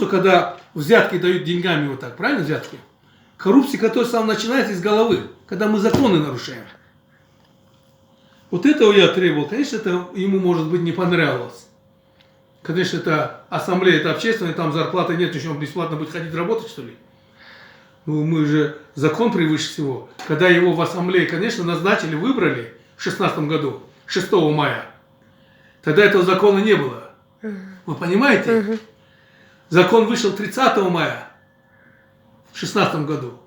что когда взятки дают деньгами вот так, правильно взятки? Коррупция, которая сам начинается из головы, когда мы законы нарушаем. Вот этого я требовал. Конечно, это ему, может быть, не понравилось. Конечно, это ассамблея, это общественная, там зарплаты нет, еще он бесплатно будет ходить работать, что ли? Ну, мы же, закон превыше всего. Когда его в ассамблее, конечно, назначили, выбрали в 2016 году, 6 мая, тогда этого закона не было. Вы понимаете? Закон вышел 30 мая в 2016 году.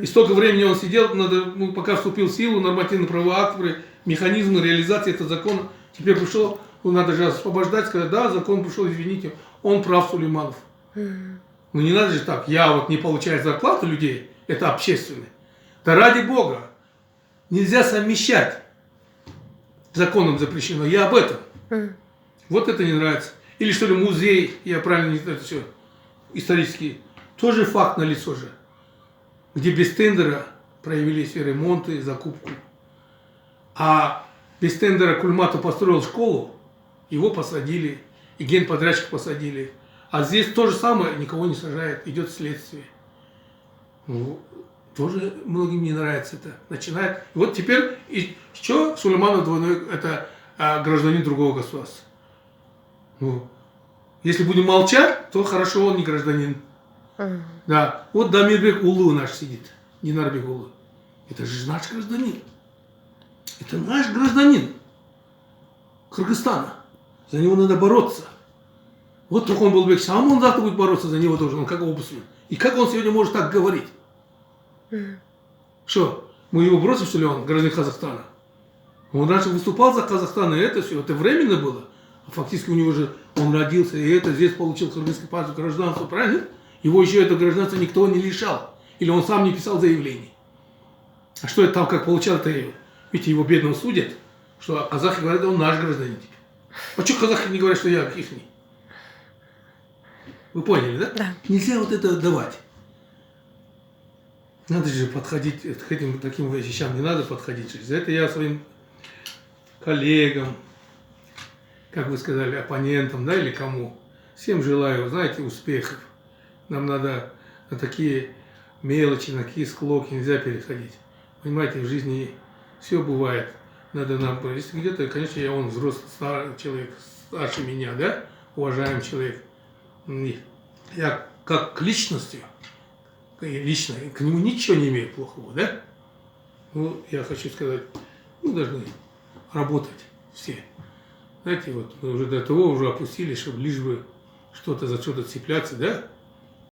И столько времени он сидел, пока вступил в силу нормативно-правовые акты, механизмы реализации этого закона. Теперь пришел, надо же освобождать, сказать, да, закон пришел, извините, он прав, Сулейманов. Ну не надо же так, я вот не получаю зарплату людей, это общественное. Да ради Бога, нельзя совмещать. Законом запрещено, я об этом. Вот это не нравится. Или что ли музей, я правильно не знаю, это все, исторический, тоже факт налицо же. Где без тендера проявили все ремонты, закупку. А без тендера Кульматов построил школу, его посадили, и генподрядчик посадили. А здесь то же самое, никого не сажает, идет следствие. Ну, тоже многим не нравится это. Начинает. Вот теперь, и что Сулейманов двойной, это гражданин другого государства. Ну, если будем молчать, то хорошо, он не гражданин. Да. Вот Дамирбек Улы наш сидит, Динарбек Улы. Это же наш гражданин. Это наш гражданин Кыргызстана. За него надо бороться. Вот Тухон Болбек сам он завтра будет бороться за него тоже, он как обусмен. И как он сегодня может так говорить? Что, мы его бросим, что ли, он гражданин Казахстана? Он раньше выступал за Казахстан, и это все, это временно было. А фактически у него же, он родился, и это здесь получил кыргызский паспорт, гражданство, правильно? Его еще это гражданство никто не лишал. Или он сам не писал заявлений. А что это там, как получал, это видите, его бедного судят, что казахи говорят, он наш гражданин. А что казахи не говорят, что я ихний? Вы поняли, да? Да. Нельзя вот это давать. Надо же подходить к этим таким вещам, не надо подходить. За это я своим коллегам, как вы сказали, оппонентам, да, или кому, всем желаю, знаете, успехов. Нам надо на такие мелочи, на такие склоки нельзя переходить. Понимаете, в жизни все бывает. Надо нам, если где-то, конечно, он взрослый, старый человек, старше меня, да, уважаемый человек. Я как к личности, лично к нему ничего не имею плохого, да? Ну, я хочу сказать, мы должны работать все. Знаете, вот мы уже до того уже опустились, чтобы лишь бы что-то за что-то цепляться, да?